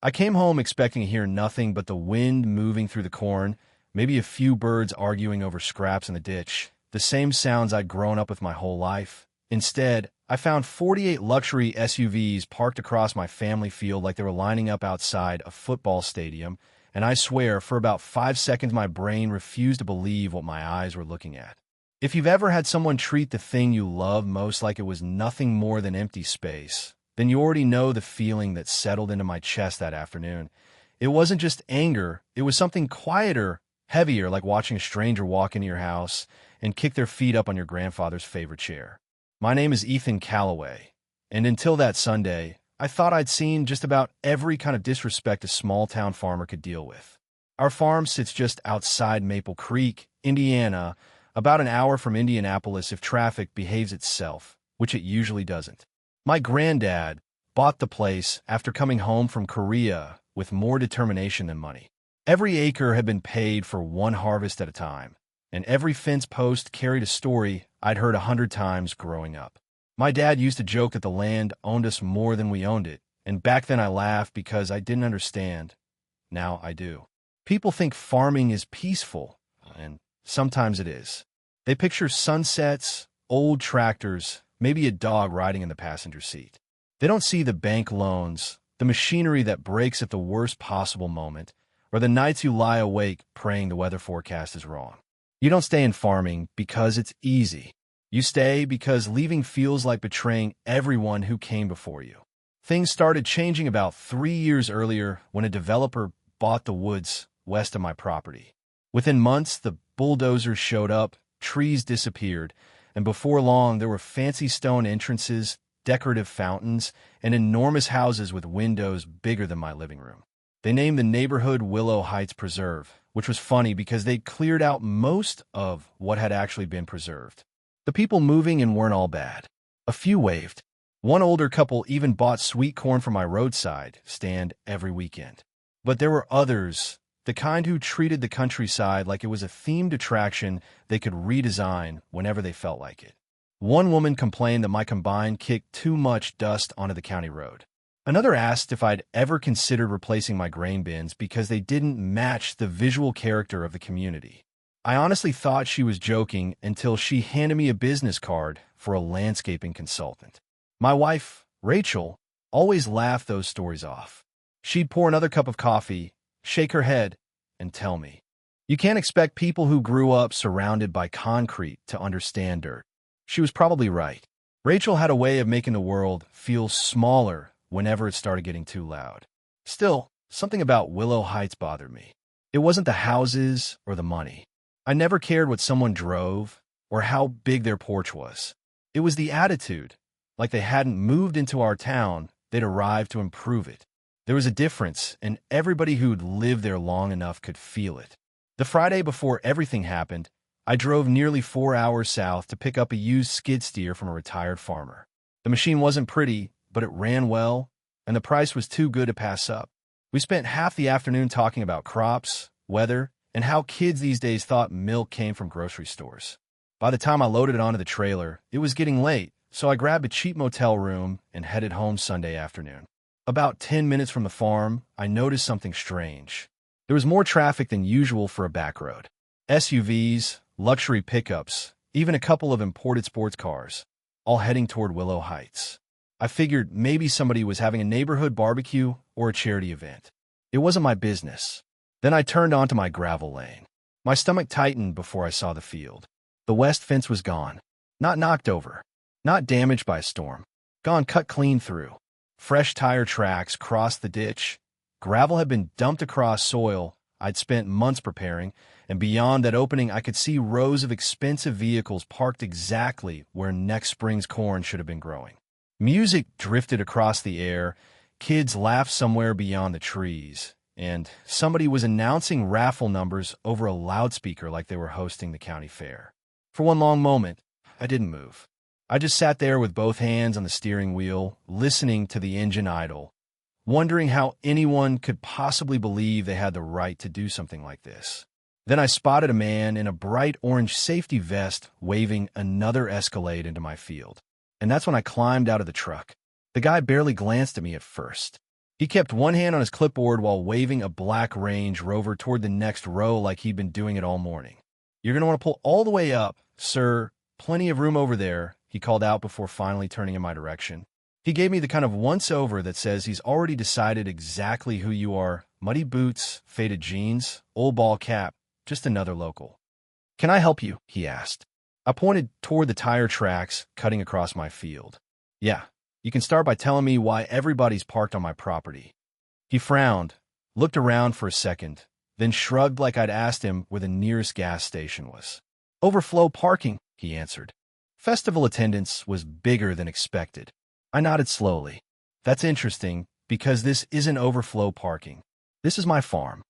I came home expecting to hear nothing but the wind moving through the corn, maybe a few birds arguing over scraps in the ditch, the same sounds I'd grown up with my whole life. Instead, I found 48 luxury SUVs parked across my family field like they were lining up outside a football stadium, and I swear, for about 5 seconds my brain refused to believe what my eyes were looking at. If you've ever had someone treat the thing you love most like it was nothing more than empty space, then you already know the feeling that settled into my chest that afternoon. It wasn't just anger, it was something quieter, heavier, like watching a stranger walk into your house and kick their feet up on your grandfather's favorite chair. My name is Ethan Calloway, and until that Sunday, I thought I'd seen just about every kind of disrespect a small-town farmer could deal with. Our farm sits just outside Maple Creek, Indiana, about an hour from Indianapolis if traffic behaves itself, which it usually doesn't. My granddad bought the place after coming home from Korea with more determination than money. Every acre had been paid for one harvest at a time, and every fence post carried a story I'd heard 100 times growing up. My dad used to joke that the land owned us more than we owned it, and back then I laughed because I didn't understand. Now I do. People think farming is peaceful, and sometimes it is. They picture sunsets, old tractors, maybe a dog riding in the passenger seat. They don't see the bank loans, the machinery that breaks at the worst possible moment, or the nights you lie awake praying the weather forecast is wrong. You don't stay in farming because it's easy. You stay because leaving feels like betraying everyone who came before you. Things started changing about 3 years earlier when a developer bought the woods west of my property. Within months, the bulldozers showed up, trees disappeared, and before long there were fancy stone entrances, decorative fountains, and enormous houses with windows bigger than my living room. They named the neighborhood Willow Heights Preserve, which was funny because they'd cleared out most of what had actually been preserved. The people moving in weren't all bad. A few waved. One older couple even bought sweet corn from my roadside stand every weekend. But there were others, the kind who treated the countryside like it was a themed attraction they could redesign whenever they felt like it. One woman complained that my combine kicked too much dust onto the county road. Another asked if I'd ever considered replacing my grain bins because they didn't match the visual character of the community. I honestly thought she was joking until she handed me a business card for a landscaping consultant. My wife, Rachel, always laughed those stories off. She'd pour another cup of coffee, shake her head, and tell me, "You can't expect people who grew up surrounded by concrete to understand dirt." She was probably right. Rachel had a way of making the world feel smaller whenever it started getting too loud. Still, something about Willow Heights bothered me. It wasn't the houses or the money. I never cared what someone drove or how big their porch was. It was the attitude, like they hadn't moved into our town, they'd arrived to improve it. There was a difference, and everybody who'd lived there long enough could feel it. The Friday before everything happened, I drove nearly 4 hours south to pick up a used skid steer from a retired farmer. The machine wasn't pretty, but it ran well, and the price was too good to pass up. We spent half the afternoon talking about crops, weather, and how kids these days thought milk came from grocery stores. By the time I loaded it onto the trailer, it was getting late, so I grabbed a cheap motel room and headed home Sunday afternoon. About 10 minutes from the farm, I noticed something strange. There was more traffic than usual for a back road. SUVs, luxury pickups, even a couple of imported sports cars, all heading toward Willow Heights. I figured maybe somebody was having a neighborhood barbecue or a charity event. It wasn't my business. Then I turned onto my gravel lane. My stomach tightened before I saw the field. The west fence was gone. Not knocked over. Not damaged by a storm. Gone cut clean through. Fresh tire tracks crossed the ditch. Gravel had been dumped across soil I'd spent months preparing, and beyond that opening I could see rows of expensive vehicles parked exactly where next spring's corn should have been growing. Music drifted across the air, kids laughed somewhere beyond the trees, and somebody was announcing raffle numbers over a loudspeaker like they were hosting the county fair. For one long moment, I didn't move. I just sat there with both hands on the steering wheel, listening to the engine idle, wondering how anyone could possibly believe they had the right to do something like this. Then I spotted a man in a bright orange safety vest waving another Escalade into my field. And that's when I climbed out of the truck. The guy barely glanced at me at first. He kept one hand on his clipboard while waving a black Range Rover toward the next row like he'd been doing it all morning. "You're going to want to pull all the way up, sir. Plenty of room over there," he called out before finally turning in my direction. He gave me the kind of once-over that says he's already decided exactly who you are. Muddy boots, faded jeans, old ball cap, just another local. "Can I help you?" he asked. I pointed toward the tire tracks cutting across my field. "Yeah, you can start by telling me why everybody's parked on my property." He frowned, looked around for a second, then shrugged like I'd asked him where the nearest gas station was. "Overflow parking," he answered. Festival attendance was bigger than expected. I nodded slowly. "That's interesting, because this isn't overflow parking. This is my farm."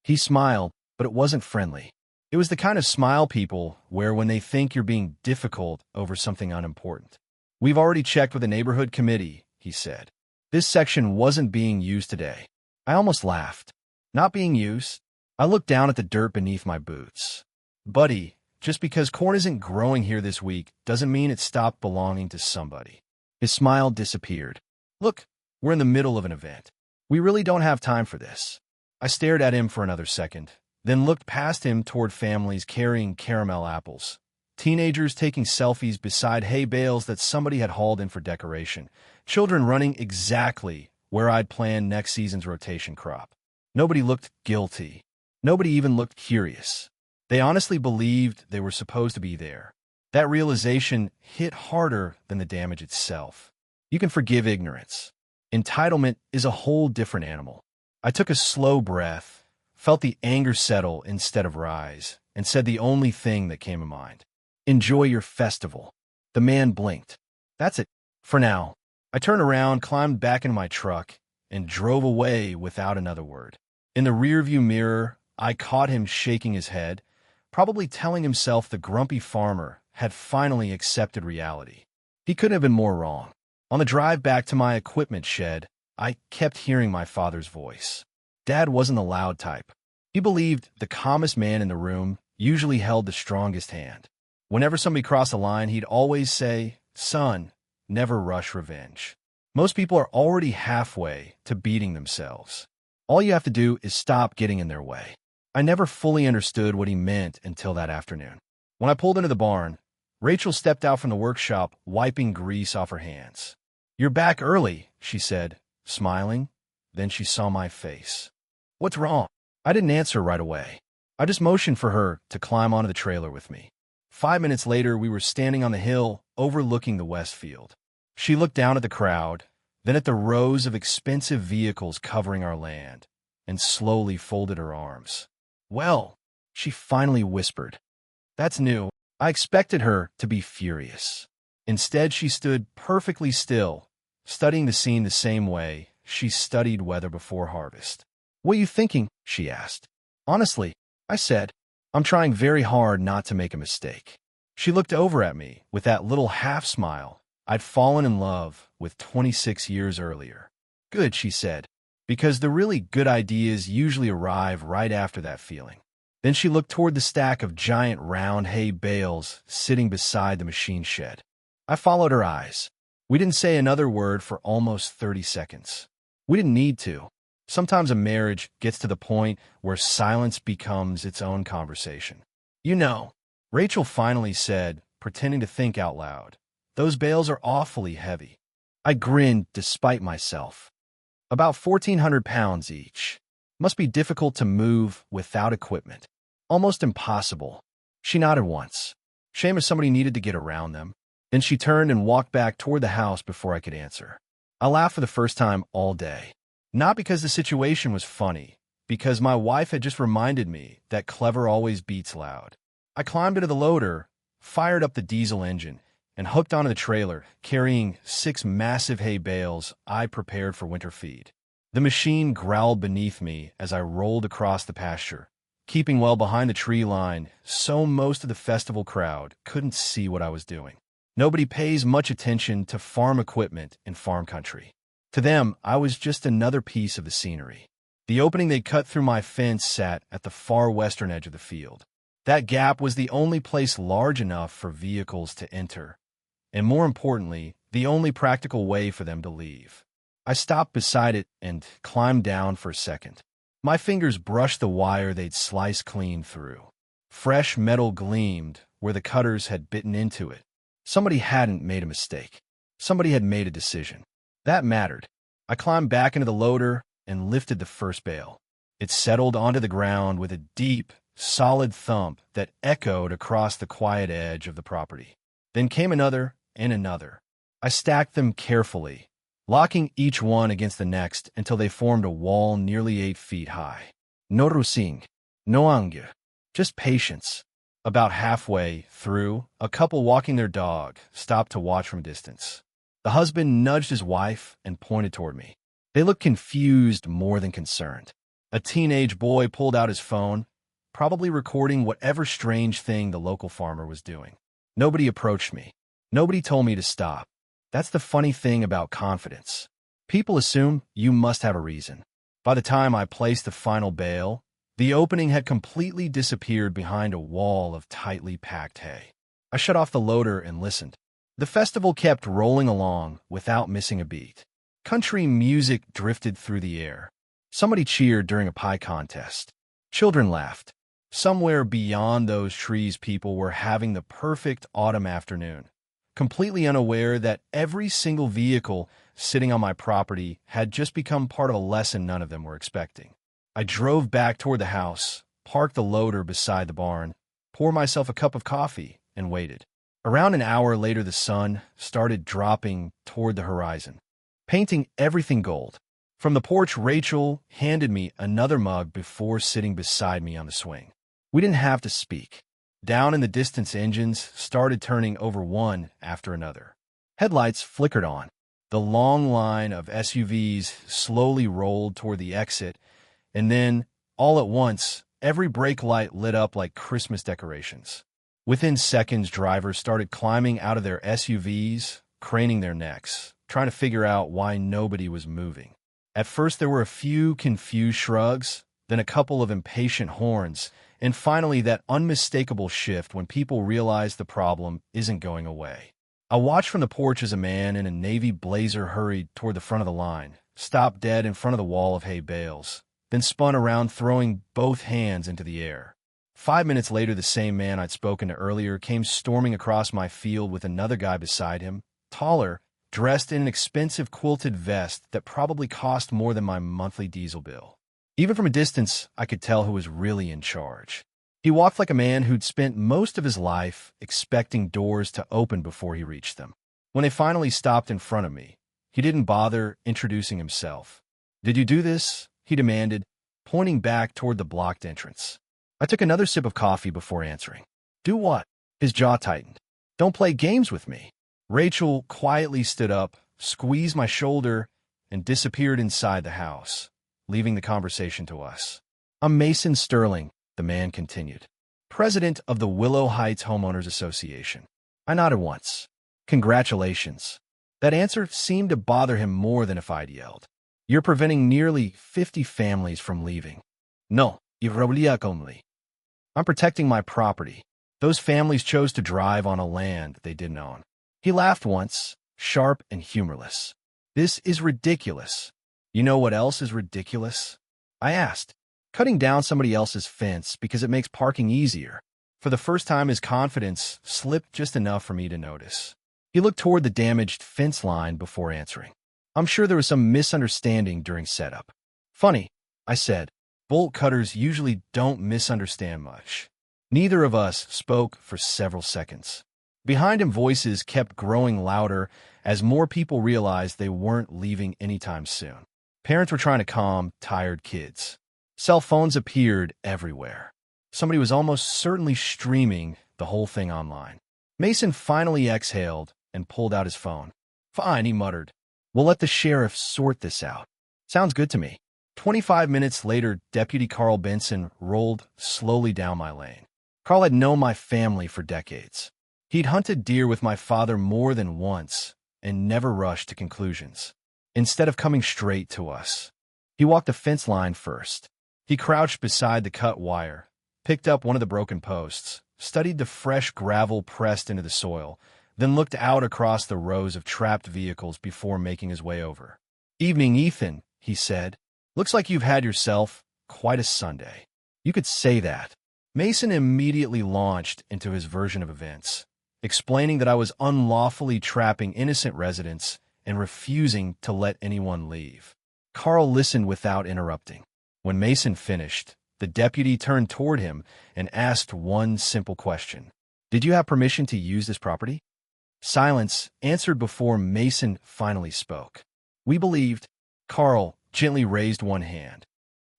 He smiled, but it wasn't friendly. It was the kind of smile people wear when they think you're being difficult over something unimportant. "We've already checked with the neighborhood committee," he said. "This section wasn't being used today." I almost laughed. "Not being used?" I looked down at the dirt beneath my boots. "Buddy, just because corn isn't growing here this week doesn't mean it stopped belonging to somebody." His smile disappeared. "Look, we're in the middle of an event. We really don't have time for this." I stared at him for another second, then looked past him toward families carrying caramel apples, teenagers taking selfies beside hay bales that somebody had hauled in for decoration, children running exactly where I'd planned next season's rotation crop. Nobody looked guilty. Nobody even looked curious. They honestly believed they were supposed to be there. That realization hit harder than the damage itself. You can forgive ignorance. Entitlement is a whole different animal. I took a slow breath, felt the anger settle instead of rise, and said the only thing that came to mind. "Enjoy your festival." The man blinked. "That's it. For now." I turned around, climbed back into my truck, and drove away without another word. In the rearview mirror, I caught him shaking his head, probably telling himself the grumpy farmer had finally accepted reality. He couldn't have been more wrong. On the drive back to my equipment shed, I kept hearing my father's voice. Dad wasn't the loud type. He believed the calmest man in the room usually held the strongest hand. Whenever somebody crossed the line, he'd always say, "Son, never rush revenge. Most people are already halfway to beating themselves. All you have to do is stop getting in their way." I never fully understood what he meant until that afternoon. When I pulled into the barn, Rachel stepped out from the workshop, wiping grease off her hands. "You're back early," she said, smiling. Then she saw my face. "What's wrong?" I didn't answer right away. I just motioned for her to climb onto the trailer with me. 5 minutes later, we were standing on the hill overlooking the west field. She looked down at the crowd, then at the rows of expensive vehicles covering our land, and slowly folded her arms. "Well," she finally whispered. "That's new." I expected her to be furious. Instead, she stood perfectly still, studying the scene the same way she studied weather before harvest. "What are you thinking?" she asked. "Honestly," I said, "I'm trying very hard not to make a mistake." She looked over at me with that little half-smile I'd fallen in love with 26 years earlier. "Good," she said, "because the really good ideas usually arrive right after that feeling." Then she looked toward the stack of giant round hay bales sitting beside the machine shed. I followed her eyes. We didn't say another word for almost 30 seconds. We didn't need to. Sometimes a marriage gets to the point where silence becomes its own conversation. "You know," Rachel finally said, pretending to think out loud, "those bales are awfully heavy." I grinned despite myself. "About 1,400 pounds each. Must be difficult to move without equipment." "Almost impossible." She nodded once. Shame if somebody needed to get around them. Then she turned and walked back toward the house before I could answer. I laughed for the first time all day. Not because the situation was funny, because my wife had just reminded me that clever always beats loud. I climbed into the loader, fired up the diesel engine, and hooked onto the trailer, carrying 6 massive hay bales I prepared for winter feed. The machine growled beneath me as I rolled across the pasture, keeping well behind the tree line so most of the festival crowd couldn't see what I was doing. Nobody pays much attention to farm equipment in farm country. To them, I was just another piece of the scenery. The opening they cut through my fence sat at the far western edge of the field. That gap was the only place large enough for vehicles to enter, and more importantly, the only practical way for them to leave. I stopped beside it and climbed down for a second. My fingers brushed the wire they'd sliced clean through. Fresh metal gleamed where the cutters had bitten into it. Somebody hadn't made a mistake. Somebody had made a decision. That mattered. I climbed back into the loader and lifted the first bale. It settled onto the ground with a deep, solid thump that echoed across the quiet edge of the property. Then came another and another. I stacked them carefully, locking each one against the next until they formed a wall nearly 8 feet high. No rusing, no anger, just patience. About halfway through, a couple walking their dog stopped to watch from a distance. The husband nudged his wife and pointed toward me. They looked confused more than concerned. A teenage boy pulled out his phone, probably recording whatever strange thing the local farmer was doing. Nobody approached me. Nobody told me to stop. That's the funny thing about confidence. People assume you must have a reason. By the time I placed the final bale, the opening had completely disappeared behind a wall of tightly packed hay. I shut off the loader and listened. The festival kept rolling along without missing a beat. Country music drifted through the air. Somebody cheered during a pie contest. Children laughed. Somewhere beyond those trees, people were having the perfect autumn afternoon, completely unaware that every single vehicle sitting on my property had just become part of a lesson none of them were expecting. I drove back toward the house, parked the loader beside the barn, poured myself a cup of coffee, and waited. Around an hour later, the sun started dropping toward the horizon, painting everything gold. From the porch, Rachel handed me another mug before sitting beside me on the swing. We didn't have to speak. Down in the distance, engines started turning over one after another. Headlights flickered on. The long line of SUVs slowly rolled toward the exit, and then, all at once, every brake light lit up like Christmas decorations. Within seconds, drivers started climbing out of their SUVs, craning their necks, trying to figure out why nobody was moving. At first, there were a few confused shrugs, then a couple of impatient horns, and finally that unmistakable shift when people realize the problem isn't going away. I watched from the porch as a man in a navy blazer hurried toward the front of the line, stopped dead in front of the wall of hay bales, then spun around, throwing both hands into the air. 5 minutes later, the same man I'd spoken to earlier came storming across my field with another guy beside him, taller, dressed in an expensive quilted vest that probably cost more than my monthly diesel bill. Even from a distance, I could tell who was really in charge. He walked like a man who'd spent most of his life expecting doors to open before he reached them. When they finally stopped in front of me, he didn't bother introducing himself. "Did you do this?" he demanded, pointing back toward the blocked entrance. I took another sip of coffee before answering. "Do what?" His jaw tightened. "Don't play games with me." Rachel quietly stood up, squeezed my shoulder, and disappeared inside the house, leaving the conversation to us. "I'm Mason Sterling," the man continued, "president of the Willow Heights Homeowners Association." I nodded once. "Congratulations." That answer seemed to bother him more than if I'd yelled. "You're preventing nearly 50 families from leaving." "No, only. I'm protecting my property. Those families chose to drive on a land they didn't own." He laughed once, sharp and humorless. "This is ridiculous." "You know what else is ridiculous?" I asked. "Cutting down somebody else's fence because it makes parking easier." For the first time, his confidence slipped just enough for me to notice. He looked toward the damaged fence line before answering. "I'm sure there was some misunderstanding during setup." "Funny," I said. "Bolt cutters usually don't misunderstand much." Neither of us spoke for several seconds. Behind him, voices kept growing louder as more people realized they weren't leaving anytime soon. Parents were trying to calm tired kids. Cell phones appeared everywhere. Somebody was almost certainly streaming the whole thing online. Mason finally exhaled and pulled out his phone. "Fine," he muttered. "We'll let the sheriff sort this out." "Sounds good to me." 25 minutes later, Deputy Carl Benson rolled slowly down my lane. Carl had known my family for decades. He'd hunted deer with my father more than once and never rushed to conclusions. Instead of coming straight to us, he walked the fence line first. He crouched beside the cut wire, picked up one of the broken posts, studied the fresh gravel pressed into the soil, then looked out across the rows of trapped vehicles before making his way over. "Evening, Ethan," he said. "Looks like you've had yourself quite a Sunday." You could say that. Mason immediately launched into his version of events, explaining that I was unlawfully trapping innocent residents and refusing to let anyone leave. Carl listened without interrupting. When Mason finished, the deputy turned toward him and asked one simple question. "Did you have permission to use this property?" Silence answered before Mason finally spoke. "We believed." Carl gently raised one hand.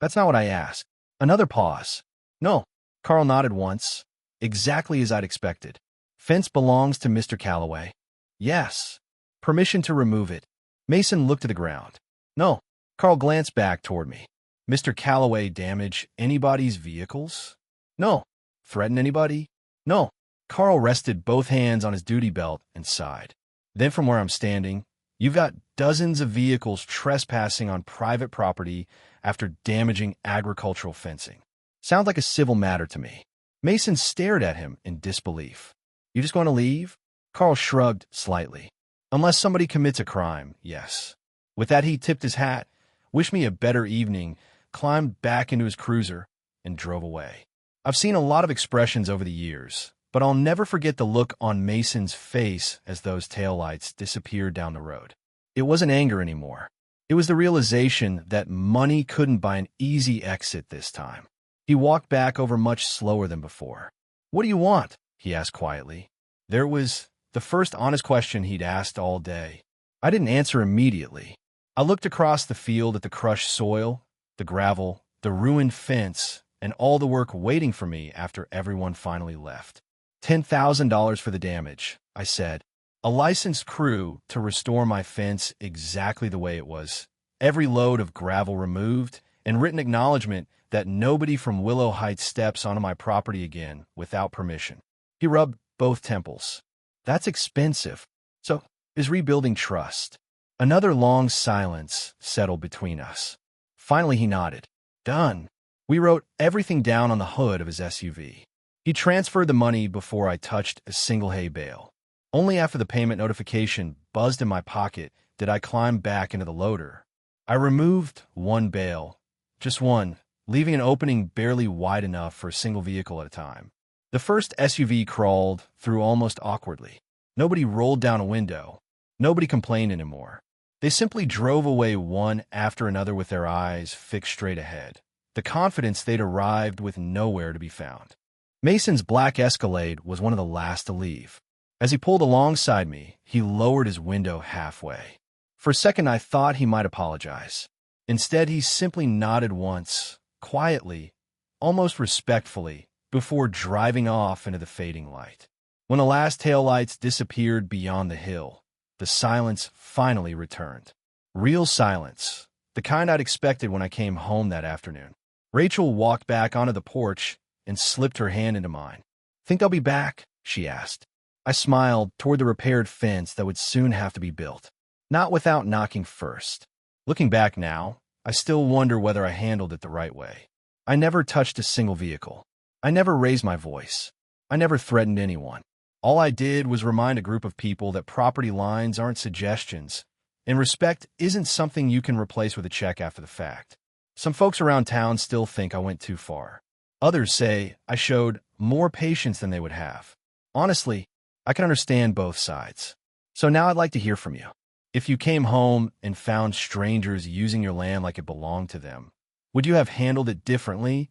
"That's not what I asked." Another pause. "No." Carl nodded once, exactly as I'd expected. "Fence belongs to Mr. Calloway." "Yes." "Permission to remove it." Mason looked to the ground. "No." Carl glanced back toward me. "Mr. Calloway damage anybody's vehicles?" "No." "Threaten anybody?" "No." Carl rested both hands on his duty belt and sighed. "Then from where I'm standing, you've got dozens of vehicles trespassing on private property after damaging agricultural fencing. Sounds like a civil matter to me." Mason stared at him in disbelief. "You just going to leave?" Carl shrugged slightly. "Unless somebody commits a crime, yes." With that, he tipped his hat, wished me a better evening, climbed back into his cruiser, and drove away. I've seen a lot of expressions over the years, but I'll never forget the look on Mason's face as those taillights disappeared down the road. It wasn't anger anymore. It was the realization that money couldn't buy an easy exit this time. He walked back over much slower than before. "What do you want?" he asked quietly. There was the first honest question he'd asked all day. I didn't answer immediately. I looked across the field at the crushed soil, the gravel, the ruined fence, and all the work waiting for me after everyone finally left. $10,000 for the damage, I said. A licensed crew to restore my fence exactly the way it was. Every load of gravel removed, and written acknowledgement that nobody from Willow Heights steps onto my property again without permission. He rubbed both temples. "That's expensive. So, is rebuilding trust." Another long silence settled between us. Finally, he nodded. "Done." We wrote everything down on the hood of his SUV. He transferred the money before I touched a single hay bale. Only after the payment notification buzzed in my pocket did I climb back into the loader. I removed one bale, just one, leaving an opening barely wide enough for a single vehicle at a time. The first SUV crawled through almost awkwardly. Nobody rolled down a window. Nobody complained anymore. They simply drove away one after another with their eyes fixed straight ahead, the confidence they'd arrived with nowhere to be found. Mason's black Escalade was one of the last to leave. As he pulled alongside me, he lowered his window halfway. For a second, I thought he might apologize. Instead, he simply nodded once, quietly, almost respectfully, before driving off into the fading light. When the last taillights disappeared beyond the hill, the silence finally returned. Real silence, the kind I'd expected when I came home that afternoon. Rachel walked back onto the porch and slipped her hand into mine. "Think I'll be back?" she asked. I smiled toward the repaired fence that would soon have to be built. Not without knocking first. Looking back now, I still wonder whether I handled it the right way. I never touched a single vehicle. I never raised my voice. I never threatened anyone. All I did was remind a group of people that property lines aren't suggestions, and respect isn't something you can replace with a check after the fact. Some folks around town still think I went too far. Others say I showed more patience than they would have. Honestly, I can understand both sides. So now I'd like to hear from you. If you came home and found strangers using your land like it belonged to them, would you have handled it differently?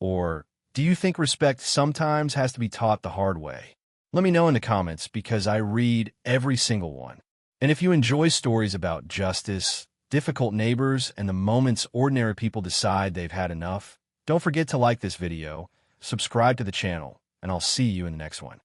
Or do you think respect sometimes has to be taught the hard way? Let me know in the comments because I read every single one. And if you enjoy stories about justice, difficult neighbors, and the moments ordinary people decide they've had enough, don't forget to like this video, subscribe to the channel, and I'll see you in the next one.